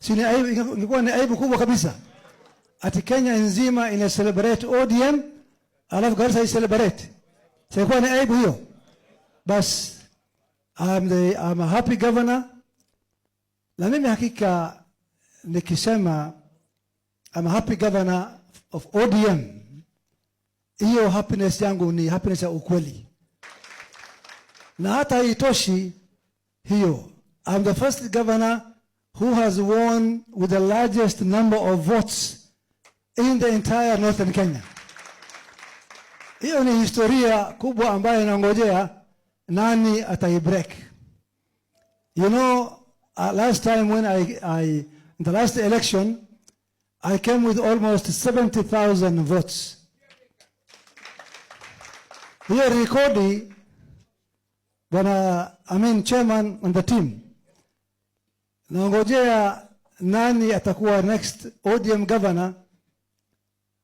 Si ni aibu, ingekuwa ni aibu kubwa kabisa ati Kenya nzima ina celebrate ODM alafu Garissa celebrate. Sikuwa ni aibu hiyo. Bas I'm a happy governor. Na mimi hakika nikisema I'm a happy governor of ODM, hiyo happiness yangu ni happiness ya ukweli. Na hata haitoshi hiyo, I'm the first governor who has won with the largest number of votes in the entire Northern Kenya. Hiyo ni historia kubwa ambayo inangojea nani ataibreak. You know, last time when in the last election, I came with almost 70,000 votes. Hiyo rekodi, chairman and the team, naongojea nani atakuwa next ODM governor,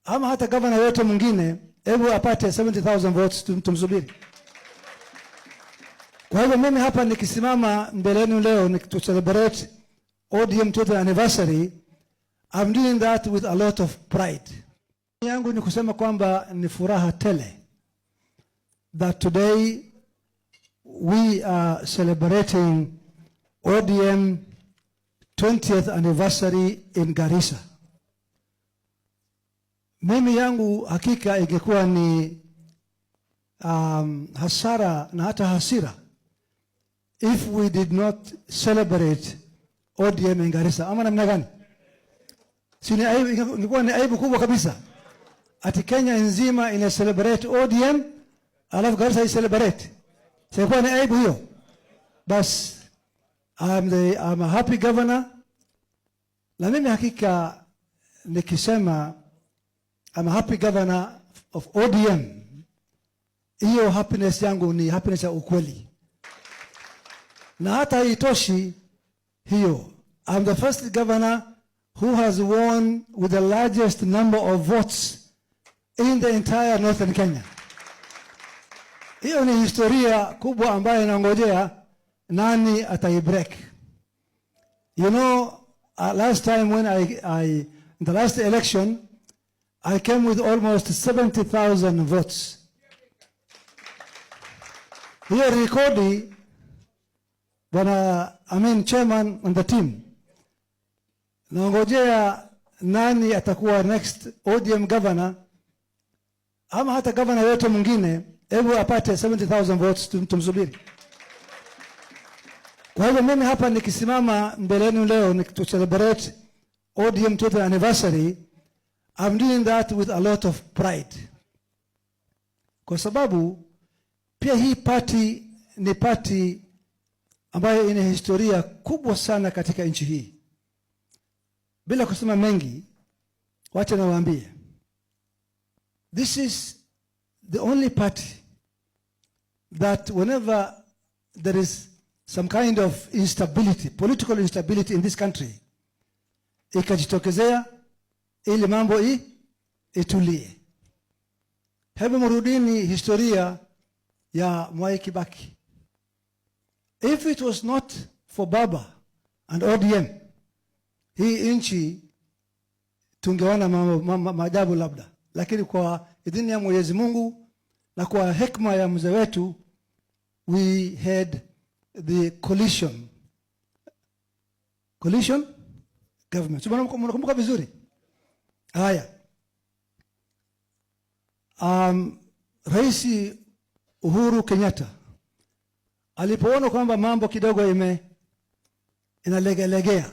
ama hata governor yote mwingine, hebu apate 70,000 votes, tumsubiri. Kwa hivyo mimi hapa nikisimama mbele yenu leo to celebrate ODM 20th anniversary, I'm doing that with a lot of pride. Yangu ni kusema kwamba ni furaha tele that today we are celebrating ODM 20th anniversary in Garissa. Mimi yangu hakika ingekuwa ni hasara na hata hasira if we did not celebrate ODM in Garissa. Ama namna gani? Si ni aibu, ingekuwa ni aibu kubwa kabisa ati Kenya nzima ina celebrate ODM alafu Garissa celebrate. Sikuwa ni aibu hiyo. Bas I'm a happy governor. Na mimi hakika nikisema I'm a happy governor of ODM, hiyo happiness yangu ni happiness ya ukweli. Na hata haitoshi hiyo, I'm the first governor who has won with the largest number of votes in the entire Northern Kenya. Hiyo ni historia kubwa ambayo inangojea nani ataibreak. You know, last time when in the last election, I came with almost 70,000 votes. Hiyo rekodi, chairman and the team, naongojea nani atakuwa next ODM governor, ama hata governor yote mwingine, hebu apate 70,000 votes, tumsubiri. Kwa hivyo mimi hapa nikisimama mbele yenu leo to celebrate ODM 20th anniversary, I'm doing that with a lot of pride. Kwa sababu pia hii party ni party ambayo ina historia kubwa sana katika nchi hii. Bila kusema mengi, wacha nawaambie, this is the only party that whenever there is some kind of instability, political instability in this country, ikajitokezea ili mambo itulie. Hebu mrudini historia ya Mwai Kibaki. If it was not for Baba and ODM, hii nchi tungeona maajabu labda. Lakini kwa idhini ya Mwenyezi Mungu na kwa hekima ya mzee wetu, we had the coalition government. Mnakumbuka vizuri? Haya. Rais Uhuru Kenyatta alipoona kwamba mambo kidogo inalegelegea,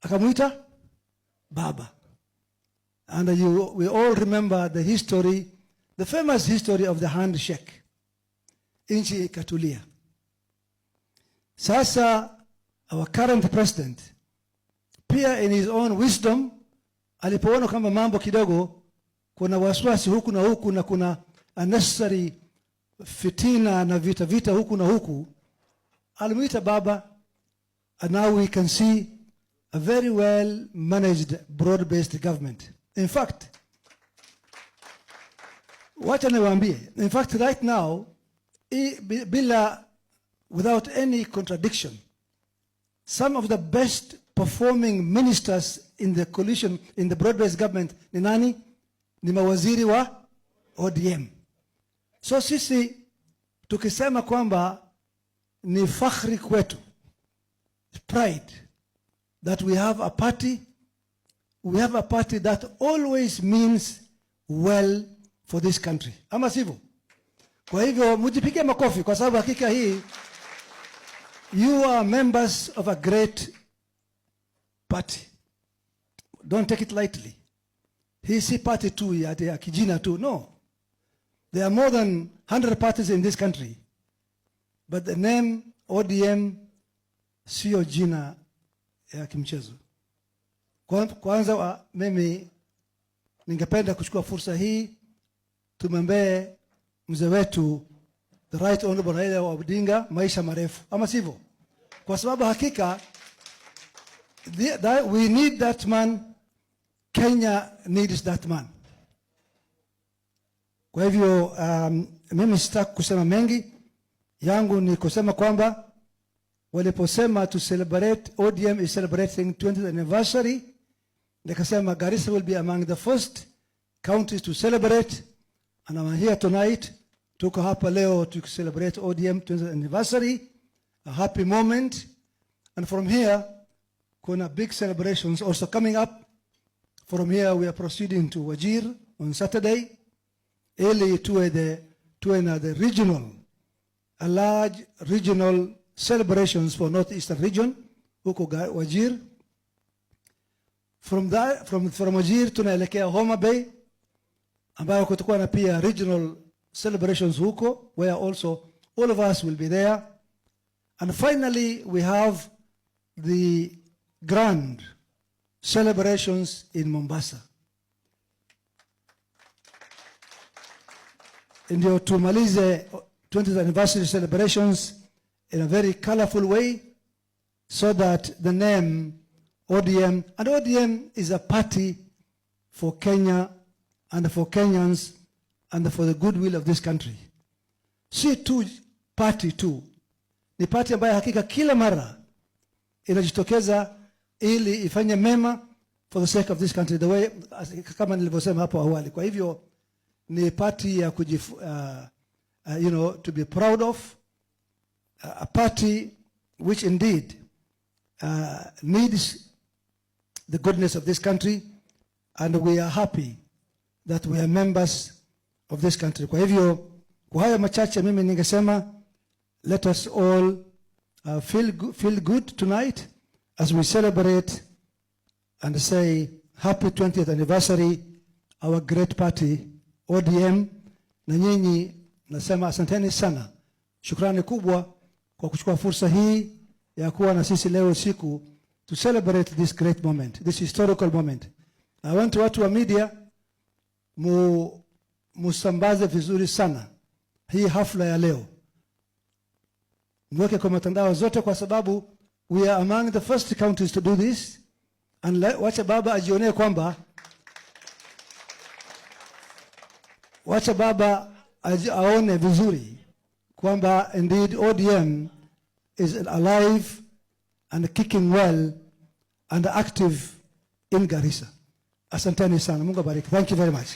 akamuita Baba. And we all remember the history, the famous history of the handshake. Nchi ikatulia. Sasa our current president, pia in his own wisdom, alipoona kwamba mambo kidogo kuna wasiwasi huku na huku na kuna unnecessary fitina na vita huku na huku, alimuita Baba, and now we can see a very well managed broad-based government. In fact, wacha niwaambie, in fact right now, without any contradiction, some of the best performing ministers in the coalition, in the broad-based government ni nani? Ni mawaziri wa ODM. So sisi tukisema kwamba ni fakhri kwetu, pride that we have a party that always means well for this country. Ama sivyo? Kwa hivyo mjipigie makofi kwa sababu hakika hii you are members of a great party. Don't take it lightly. Hii si party tu ya kijina tu, no. There are more than 100 parties in this country. But the name ODM sio jina ya kimchezo. Kwanza mimi ningependa kuchukua fursa hii tumwambie mzee wetu the right honorable Raila Odinga maisha marefu, ama sivyo? Kwa sababu hakika we need that man. Kenya needs that man. Kwa hivyo mimi sitaki kusema mengi, yangu ni kusema kwamba waliposema to celebrate, ODM is celebrating 20th anniversary, nikasema Garissa will be among the first counties to celebrate, and I'm here tonight. Tuko hapa leo to celebrate ODM 20th anniversary, a happy moment, and from here kuna big celebrations also coming up. From here we are proceeding to Wajir on Saturday, early to the regional, a large regional celebrations for Northeastern region, huko Wajir. From Wajir tunaelekea Homa Bay, ambayo kutakuwa na pia regional celebrations huko, where also all of us will be there. And finally we have the grand celebrations in Mombasa. Ndio tumalize 20th anniversary celebrations in a very colorful way, so that the name ODM, and ODM is a party for Kenya and for Kenyans and for the goodwill of this country. Si tu party tu, ni party ambayo hakika kila mara inajitokeza ili ifanye mema for the sake of this country, the way kama nilivyosema hapo awali. Kwa hivyo ni party ya to be proud of, a party which indeed needs the goodness of this country, and we are happy that we are members of this country. Kwa hivyo kwa haya machache mimi ningesema let us all feel good tonight as we celebrate and say happy 20th anniversary our great party ODM. Na nyinyi nasema asanteni sana, shukrani kubwa kwa kuchukua fursa hii ya kuwa na sisi leo siku to celebrate this great moment, this historical moment. I want watu wa media musambaze vizuri sana hii hafla ya leo, mweke kwa mitandao zote, kwa sababu we are among the first counties to do this. And wacha baba ajione kwamba, wacha baba aone vizuri kwamba indeed ODM is alive and kicking well and active in Garissa. Asanteni sana, Mungu bariki. Thank you very much.